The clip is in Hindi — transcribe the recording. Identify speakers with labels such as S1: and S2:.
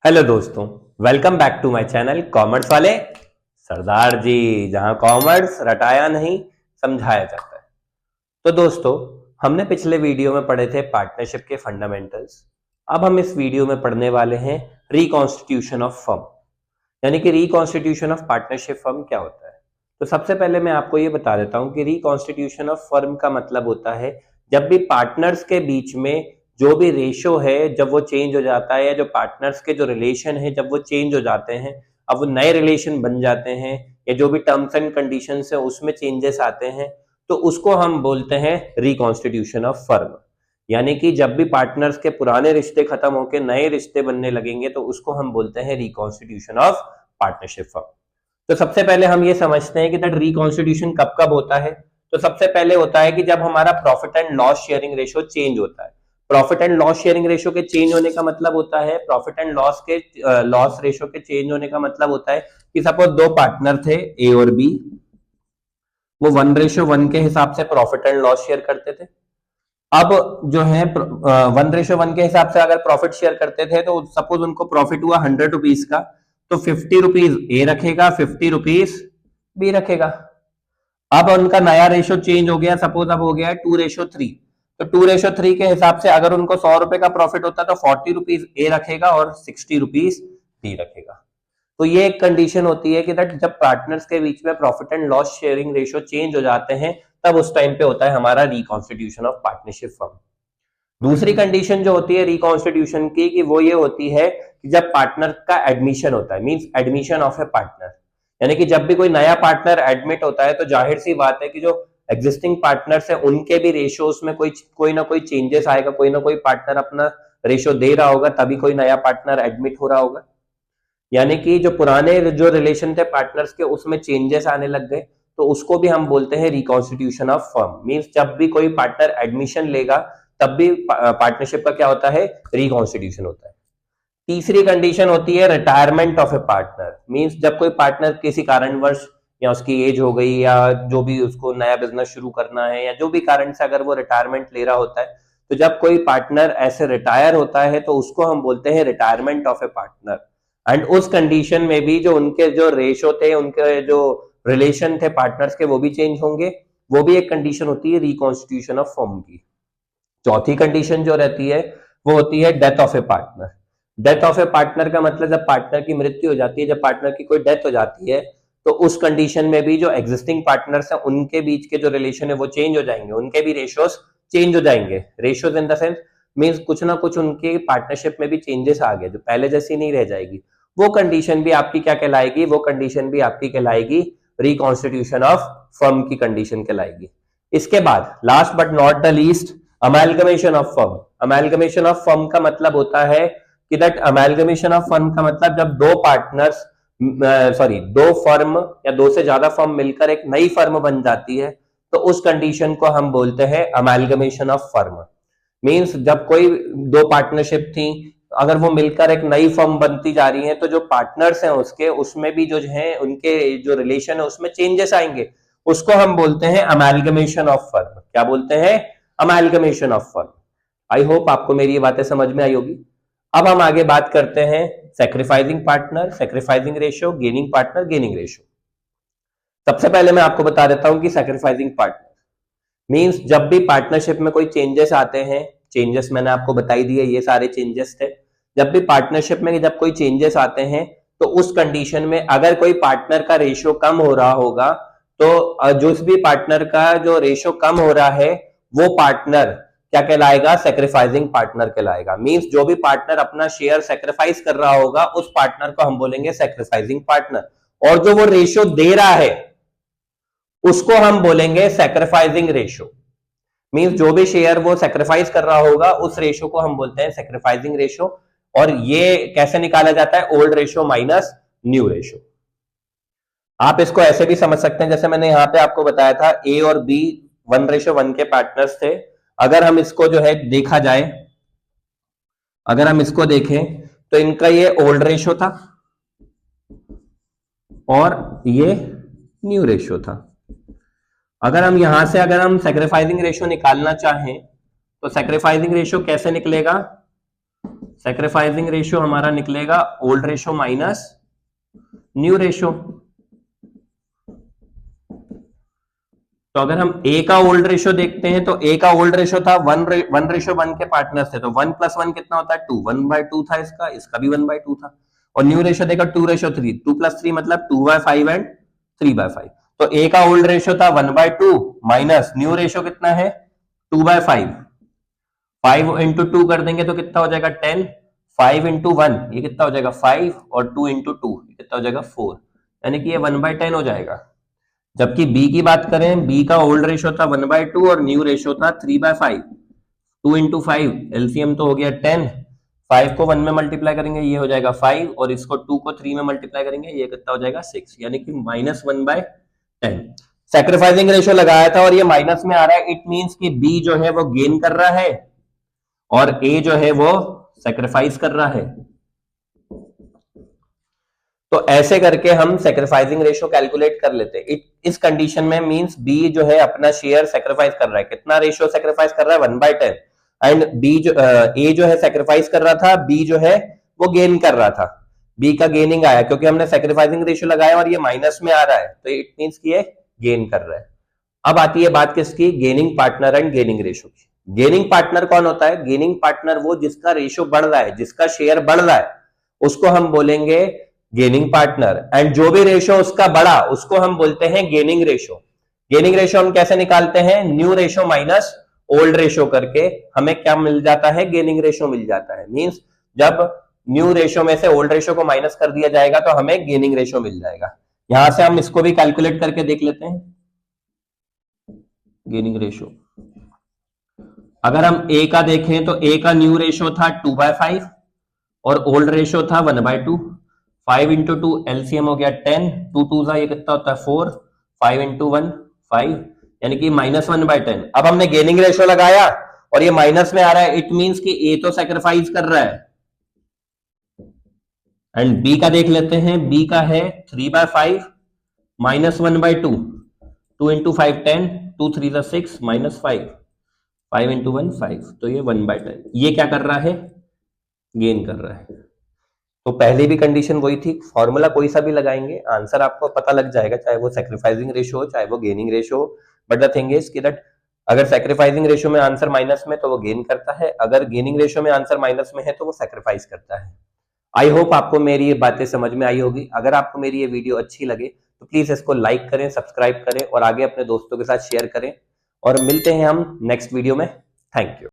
S1: हेलो दोस्तों, welcome back to my channel commerce वाले सरदार जी, जहां कॉमर्स रटाया नहीं समझाया जाता है। तो दोस्तों, हमने पिछले वीडियो में पढ़े थे पार्टनरशिप के फंडामेंटल्स। अब हम इस वीडियो में पढ़ने वाले हैं रिकॉन्स्टिट्यूशन ऑफ फर्म, यानी कि रिकॉन्स्टिट्यूशन ऑफ पार्टनरशिप फर्म क्या होता है। तो सबसे पहले मैं आपको ये बता देता हूं कि रिकॉन्स्टिट्यूशन ऑफ फर्म का मतलब होता है जब भी पार्टनर्स के बीच में जो भी रेशो है जब वो चेंज हो जाता है, या जो पार्टनर्स के जो रिलेशन है जब वो चेंज हो जाते हैं, अब वो नए रिलेशन बन जाते हैं, या जो भी टर्म्स एंड कंडीशंस है उसमें चेंजेस आते हैं, तो उसको हम बोलते हैं रिकॉन्स्टिट्यूशन ऑफ फर्म। यानी कि जब भी पार्टनर्स के पुराने रिश्ते खत्म होकर नए रिश्ते बनने लगेंगे तो उसको हम बोलते हैं रिकॉन्स्टिट्यूशन ऑफ पार्टनरशिप फर्म। तो सबसे पहले हम ये समझते हैं कि दैट रिकॉन्स्टिट्यूशन कब कब होता है। तो सबसे पहले होता है कि जब हमारा profit and loss sharing ratio change होता है। Profit and loss sharing ratio के चेंज होने का मतलब होता है, प्रॉफिट एंड लॉस के लॉस रेशो के चेंज होने का मतलब होता है कि सपोज दो पार्टनर थे ए और बी, वो 1:1 के हिसाब से प्रॉफिट एंड लॉस शेयर करते थे। अब जो है 1:1 के हिसाब से अगर प्रॉफिट शेयर करते थे तो सपोज उनको प्रॉफिट हुआ 100 रुपीज का, तो 50 रुपीज ए रखेगा, 50 रुपीज बी रखेगा। अब उनका नया रेशो चेंज हो गया, सपोज अब हो गया 2:3। तो 2:3 के हिसाब से अगर उनको 100 रुपए का प्रॉफिट होता तो 40 रुपीज ए रखेगा और 60 रुपीज बी रखेगा। तो ये एक कंडीशन होती है कि दैट जब पार्टनर्स के बीच में profit and loss sharing ratio change हो जाते हैं तब उस टाइम पे होता है हमारा रिकॉन्स्टिट्यूशन ऑफ पार्टनरशिप फर्म। दूसरी कंडीशन जो होती है रिकॉन्स्टिट्यूशन की, कि वो ये होती है कि जब पार्टनर का एडमिशन होता है, means admission of A partner. यानी कि जब भी कोई नया पार्टनर एडमिट होता है तो जाहिर सी बात है कि जो एग्जिस्टिंग पार्टनर्स है उनके भी रेशियोज में कोई ना कोई चेंजेस आएगा, कोई ना कोई पार्टनर अपना रेशियो दे रहा होगा, तभी कोई नया पार्टनर एडमिट हो रहा होगा। यानी कि जो पुराने जो रिलेशन थे पार्टनर्स के उसमें चेंजेस आने लग गए, तो उसको भी हम बोलते हैं रिकॉन्स्टिट्यूशन ऑफ फर्म। मींस जब भी कोई पार्टनर एडमिशन लेगा तब भी पार्टनरशिप का क्या होता है, रिकॉन्स्टिट्यूशन होता है। तीसरी कंडीशन होती है retirement of A partner. Means जब कोई पार्टनर किसी कारणवश, या उसकी एज हो गई, या जो भी उसको नया बिजनेस शुरू करना है, या जो भी कारण से अगर वो रिटायरमेंट ले रहा होता है, तो जब कोई पार्टनर ऐसे रिटायर होता है तो उसको हम बोलते हैं retirement of A partner. And उस कंडीशन में भी जो उनके जो रेशो थे, उनके जो रिलेशन थे पार्टनर्स के, वो भी चेंज होंगे। वो भी एक कंडीशन होती है रिकॉन्स्टिट्यूशन ऑफ फर्म की। चौथी कंडीशन जो रहती है वो होती है death of A partner. Death of A partner का मतलब जब पार्टनर की मृत्यु हो जाती है, जब पार्टनर की कोई डेथ हो जाती है, तो उस कंडीशन में भी जो एग्जिस्टिंग पार्टनर्स हैं उनके बीच के जो रिलेशन है वो चेंज हो जाएंगे, उनके भी रेशियोज चेंज हो जाएंगे। Ratios in the sense means कुछ ना कुछ उनके पार्टनरशिप में भी चेंजेस आ गए, जो पहले जैसी नहीं रह जाएगी। वो कंडीशन भी आपकी क्या कहलाएगी, वो कंडीशन भी आपकी कहलाएगी रिकॉन्स्टिट्यूशन ऑफ फर्म की कंडीशन कहलाएगी। इसके बाद last but not the least, amalgamation of firm. Amalgamation of firm का मतलब होता है कि दैट अमेलगमेशन ऑफ फर्म का मतलब जब दो पार्टनर्स दो फर्म या दो से ज्यादा फर्म मिलकर एक नई फर्म बन जाती है, तो उस कंडीशन को हम बोलते हैं अमेलगमेशन ऑफ फर्म। मींस जब कोई दो पार्टनरशिप थी, अगर वो मिलकर एक नई फर्म बनती जा रही है, तो जो पार्टनर्स हैं उसके उसमें भी जो है उनके जो रिलेशन है उसमें चेंजेस आएंगे, उसको हम बोलते हैं अमेलगमेशन ऑफ फर्म। क्या बोलते हैं, amalgamation of firm. I hope आपको मेरी ये बातें समझ में आई होगी। अब हम आगे बात करते हैं sacrificing partner, sacrificing ratio, gaining partner, gaining ratio. सबसे पहले मैं आपको बता देता हूं कि सैक्रिफाइसिंग पार्टनर मींस जब भी पार्टनरशिप में कोई चेंजेस आते हैं, चेंजेस मैंने आपको बताई दिए, ये सारे चेंजेस थे। जब भी पार्टनरशिप में जब कोई चेंजेस आते हैं तो उस कंडीशन में अगर कोई पार्टनर का रेशियो कम हो रहा होगा, तो जो भी पार्टनर का जो रेशियो कम हो रहा है वो पार्टनर क्या कहलाएगा, सैक्रिफाइसिंग पार्टनर कहलाएगा। मींस जो भी पार्टनर अपना शेयर सैक्रिफाइस कर रहा होगा उस पार्टनर को हम बोलेंगे सैक्रिफाइसिंग पार्टनर, और जो वो रेशियो दे रहा है उसको हम बोलेंगे सैक्रिफाइसिंग रेशियो। मींस जो भी शेयर वो सैक्रिफाइस कर रहा होगा उस रेशियो को हम बोलते हैं सैक्रिफाइसिंग रेशियो। और ये कैसे निकाला जाता है, old ratio minus new ratio. आप इसको ऐसे भी समझ सकते हैं, जैसे मैंने यहां पे आपको बताया था ए और बी 1:1 के पार्टनर्स थे। अगर हम इसको जो है देखा जाए, अगर हम इसको देखें तो इनका ये ओल्ड रेशियो था और ये न्यू रेशियो था। अगर हम यहां से अगर हम सैक्रिफाइसिंग रेशियो निकालना चाहें तो सैक्रिफाइसिंग रेशियो कैसे निकलेगा, सेक्रीफाइसिंग रेशियो हमारा निकलेगा old ratio minus new ratio. तो अगर हम ए का ओल्ड रेशियो देखते हैं तो ए का ओल्ड रेशियो था 1:1 के पार्टनर्स थे, तो 1+1 कितना होता है 2, 1/2 था इसका भी 1/2 था। और न्यू रेशियो देखा 2:3, 2+3 मतलब 2/5 एंड 3/5। तो ए का ओल्ड रेशियो था 1/2 माइनस न्यू रेशियो कितना है 2/5। 5 इंटू 2 कर देंगे तो कितना हो जाएगा 10। 5 इंटू 1 ये कितना हो जाएगा 5 और 2 इंटू 2 कितना हो जाएगा 4, यानी कि ये 1/10 हो जाएगा। जबकि बी की बात करें, बी का ओल्ड रेशियो था 1/2 और न्यू रेशियो था 3/5। 2 इंटू 5 एलसीएम तो हो गया 10। 5 को 1 में मल्टीप्लाई करेंगे ये हो जाएगा 5 और इसको 2 को 3 में मल्टीप्लाई करेंगे ये कितना हो जाएगा 6, यानी कि -1/10। सैक्रिफाइसिंग रेशियो लगाया था और ये माइनस में आ रहा है, इट मींस कि बी जो है वो गेन कर रहा है और ए जो है वो सैक्रिफाइस कर रहा है। तो ऐसे करके हम सैक्रिफाइसिंग रेशियो कैलकुलेट कर लेते हैं। इस कंडीशन में मींस बी जो है अपना शेयर सैक्रिफाइस कर रहा है। कितना रेशियो सैक्रिफाइस कर रहा है 1/10 एंड बी जो ए जो है सैक्रिफाइस कर रहा था, बी जो है वो गेन कर रहा था। बी का गेनिंग आया क्योंकि हमने सैक्रिफाइसिंग रेशियो लगाया और ये माइनस में आ रहा है, तो इट मींस कि ये गेन कर रहा है। अब आती है बात किसकी, gaining partner and gaining ratio की। गेनिंग पार्टनर कौन होता है, गेनिंग पार्टनर वो जिसका रेशियो बढ़ रहा है, जिसका शेयर बढ़ रहा है उसको हम बोलेंगे गेनिंग पार्टनर, एंड जो भी रेशियो उसका बढ़ा उसको हम बोलते हैं गेनिंग रेशियो। गेनिंग रेशियो हम कैसे निकालते हैं, new ratio minus old ratio करके हमें क्या मिल जाता है, गेनिंग रेशियो मिल जाता है। मींस जब न्यू रेशियो में से ओल्ड रेशियो को माइनस कर दिया जाएगा तो हमें गेनिंग रेशियो मिल जाएगा। यहां से हम इसको भी कैलकुलेट करके देख लेते हैं। गेनिंग रेशियो अगर हम ए का देखें तो ए का न्यू रेशियो था 2/5 और ओल्ड रेशियो था 1/2। 5 इंटू 2 एलसीएम हो गया 10, 2 2 ये कितना होता है 4, 5 इंटू 1 5, यानी कि -1/10। अब हमने गेनिंग रेशियो लगाया और ये माइनस में आ रहा है, इट मींस कि ए तो सैक्रिफाइस कर रहा है। एंड बी का देख लेते हैं, बी का है 3/5 -1/2, 2 इंटू 5 10, 2 3 6 -5, 5 इंटू 1 5, तो ये 1/10। ये क्या कर रहा है, गेन कर रहा है। तो पहले भी कंडीशन वही थी, फॉर्मूला कोई सा भी लगाएंगे आंसर आपको पता लग जाएगा, चाहे वो सैक्रिफाइसिंग रेशियो हो चाहे वो गेनिंग रेशियो हो। बट द थिंग इज कि दैट अगर सैक्रिफाइसिंग रेशियो में आंसर माइनस में तो वो गेन करता है, अगर गेनिंग रेशियो में आंसर माइनस में है तो वो सैक्रिफाइस करता है। आई होप आपको मेरी ये बातें समझ में आई होगी। अगर आपको मेरी ये वीडियो अच्छी लगे तो प्लीज इसको लाइक करें, सब्सक्राइब करें और आगे अपने दोस्तों के साथ शेयर करें, और मिलते हैं हम नेक्स्ट वीडियो में। Thank you.